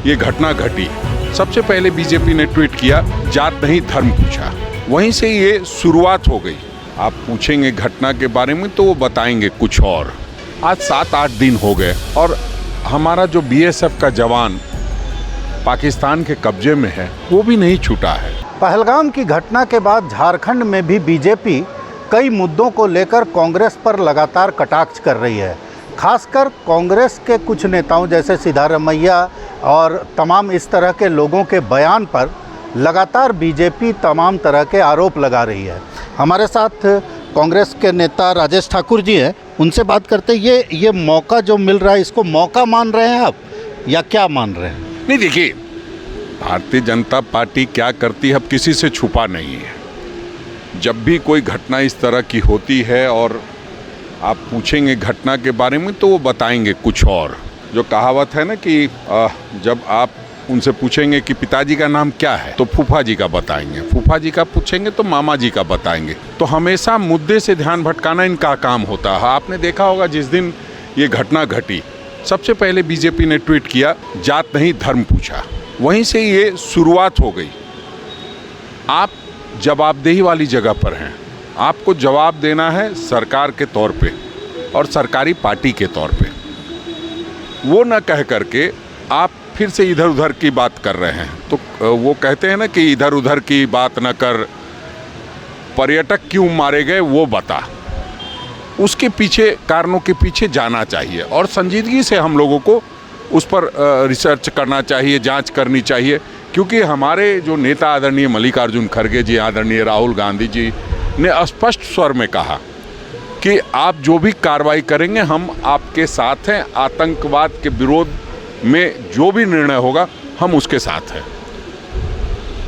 ये घटना घटी, सबसे पहले बीजेपी ने ट्वीट किया, जात नहीं धर्म पूछा। वहीं से ये शुरुआत हो गई। आप पूछेंगे घटना के बारे में तो वो बताएंगे कुछ और। आज 7-8 दिन हो गए और हमारा जो बीएसएफ का जवान पाकिस्तान के कब्जे में है वो भी नहीं छूटा है। पहलगाम की घटना के बाद झारखंड में भी बीजेपी कई मुद्दों को लेकर कांग्रेस पर लगातार कटाक्ष कर रही है। खासकर कांग्रेस के कुछ नेताओं जैसे सिद्धारमैया और तमाम इस तरह के लोगों के बयान पर लगातार बीजेपी तमाम तरह के आरोप लगा रही है। हमारे साथ कांग्रेस के नेता राजेश ठाकुर जी हैं, उनसे बात करते हैं। ये मौका जो मिल रहा है, इसको मौका मान रहे हैं आप या क्या मान रहे हैं? नहीं, देखिए, भारतीय जनता पार्टी क्या करती है अब किसी से छुपा नहीं है। जब भी कोई घटना इस तरह की होती है और आप पूछेंगे घटना के बारे में तो वो बताएंगे कुछ और। जो कहावत है ना कि जब आप उनसे पूछेंगे कि पिताजी का नाम क्या है तो फूफा जी का बताएंगे, फूफा जी का पूछेंगे तो मामा जी का बताएंगे। तो हमेशा मुद्दे से ध्यान भटकाना इनका काम होता है। आपने देखा होगा जिस दिन ये घटना घटी, सबसे पहले बीजेपी ने ट्वीट किया, जात नहीं धर्म पूछा। वहीं से ये शुरुआत हो गई। आप जवाबदेही वाली जगह पर हैं, आपको जवाब देना है सरकार के तौर पे और सरकारी पार्टी के तौर पे। वो न कह करके आप फिर से इधर उधर की बात कर रहे हैं। तो वो कहते हैं ना कि इधर उधर की बात न कर, पर्यटक क्यों मारे गए वो बता। उसके पीछे, कारणों के पीछे जाना चाहिए और संजीदगी से हम लोगों को उस पर रिसर्च करना चाहिए, जांच करनी चाहिए। क्योंकि हमारे जो नेता आदरणीय मल्लिकार्जुन खड़गे जी, आदरणीय राहुल गांधी जी ने स्पष्ट स्वर में कहा कि आप जो भी कार्रवाई करेंगे हम आपके साथ हैं। आतंकवाद के विरोध में जो भी निर्णय होगा हम उसके साथ हैं।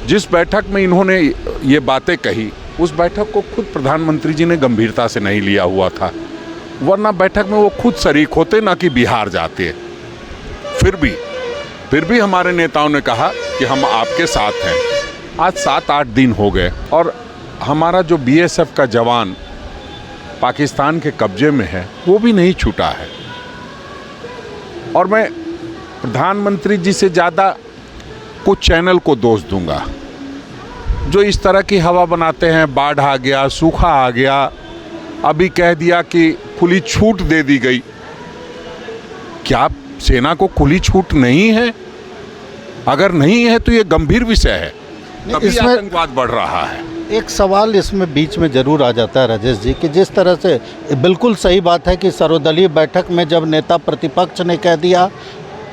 जिस बैठक में इन्होंने ये बातें कही, उस बैठक को खुद प्रधानमंत्री जी ने गंभीरता से नहीं लिया हुआ था, वरना बैठक में वो खुद शरीक होते, ना कि बिहार जाते। फिर भी हमारे नेताओं ने कहा कि हम आपके साथ हैं। आज 7-8 दिन हो गए और हमारा जो बीएसएफ का जवान पाकिस्तान के कब्जे में है वो भी नहीं छूटा है। और मैं प्रधानमंत्री जी से ज़्यादा कुछ चैनल को दोष दूंगा जो इस तरह की हवा बनाते हैं। बाढ़ आ गया, सूखा आ गया, अभी कह दिया कि खुली छूट दे दी गई। क्या सेना को खुली छूट नहीं है? अगर नहीं है तो ये गंभीर विषय है, तभी आतंकवाद बढ़ रहा है। एक सवाल इसमें बीच में जरूर आ जाता है राजेश जी कि जिस तरह से बिल्कुल सही बात है कि सर्वदलीय बैठक में जब नेता प्रतिपक्ष ने कह दिया,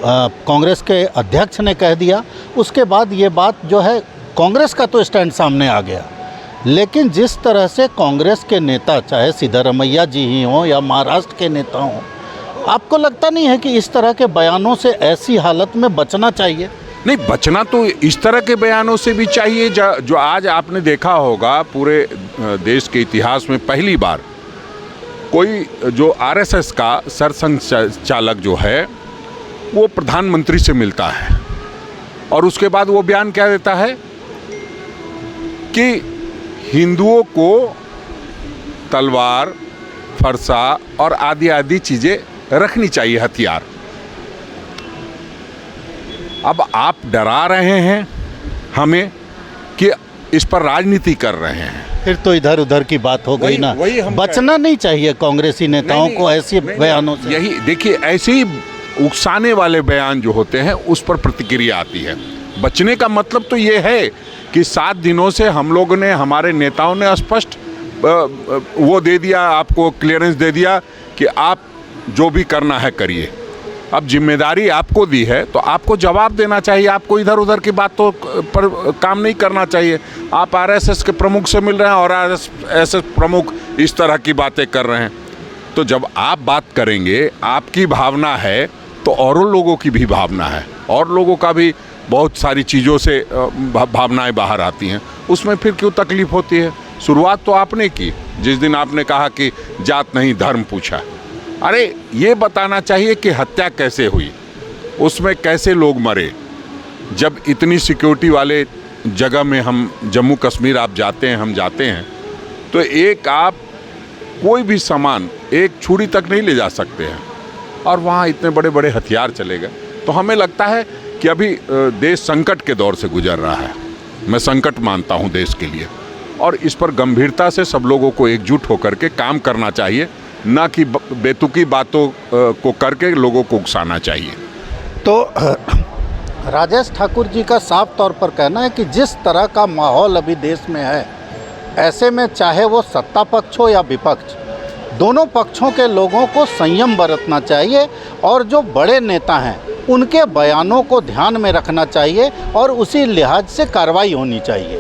कांग्रेस के अध्यक्ष ने कह दिया, उसके बाद ये बात जो है कांग्रेस का तो स्टैंड सामने आ गया। लेकिन जिस तरह से कांग्रेस के नेता, चाहे सिद्धारमैया जी ही हों या महाराष्ट्र के नेता हों, आपको लगता नहीं है कि इस तरह के बयानों से ऐसी हालत में बचना चाहिए? नहीं, बचना तो इस तरह के बयानों से भी चाहिए जो आज आपने देखा होगा पूरे देश के इतिहास में पहली बार कोई जो आरएसएस का सरसंघ चालक जो है वो प्रधानमंत्री से मिलता है और उसके बाद वो बयान क्या देता है कि हिंदुओं को तलवार, फरसा और आदि चीज़ें रखनी चाहिए, हथियार। अब आप डरा रहे हैं हमें कि इस पर राजनीति कर रहे हैं। फिर तो इधर उधर की बात हो गई ना। बचना नहीं चाहिए कांग्रेसी नेताओं को ऐसे बयानों से। यही देखिए, ऐसे ही उकसाने वाले बयान जो होते हैं उस पर प्रतिक्रिया आती है। बचने का मतलब तो ये है कि 7 दिनों से हम लोगों ने, हमारे नेताओं ने स्पष्ट वो दे दिया, आपको क्लियरेंस दे दिया कि आप जो भी करना है करिए। अब जिम्मेदारी आपको दी है तो आपको जवाब देना चाहिए। आपको इधर उधर की बातों पर काम नहीं करना चाहिए। आप आरएसएस के प्रमुख से मिल रहे हैं और आरएसएस प्रमुख इस तरह की बातें कर रहे हैं। तो जब आप बात करेंगे, आपकी भावना है तो औरों लोगों की भी भावना है, और लोगों का भी बहुत सारी चीज़ों से भावनाएं बाहर आती हैं। उसमें फिर क्यों तकलीफ होती है? शुरुआत तो आपने की जिस दिन आपने कहा कि जात नहीं धर्म पूछा। अरे ये बताना चाहिए कि हत्या कैसे हुई, उसमें कैसे लोग मरे। जब इतनी सिक्योरिटी वाले जगह में हम जम्मू कश्मीर आप जाते हैं, हम जाते हैं, तो एक आप कोई भी सामान, एक छुरी तक नहीं ले जा सकते हैं, और वहाँ इतने बड़े बड़े हथियार चले गए। तो हमें लगता है कि अभी देश संकट के दौर से गुजर रहा है। मैं संकट मानता हूं देश के लिए, और इस पर गंभीरता से सब लोगों को एकजुट होकर के काम करना चाहिए, ना कि बेतुकी बातों को करके लोगों को उकसाना चाहिए। तो राजेश ठाकुर जी का साफ तौर पर कहना है कि जिस तरह का माहौल अभी देश में है, ऐसे में चाहे वो सत्ता पक्ष हो या विपक्ष, दोनों पक्षों के लोगों को संयम बरतना चाहिए और जो बड़े नेता हैं उनके बयानों को ध्यान में रखना चाहिए और उसी लिहाज से कार्रवाई होनी चाहिए।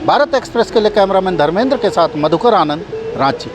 भारत एक्सप्रेस के लिए कैमरामैन धर्मेंद्र के साथ मधुकर आनंद, रांची।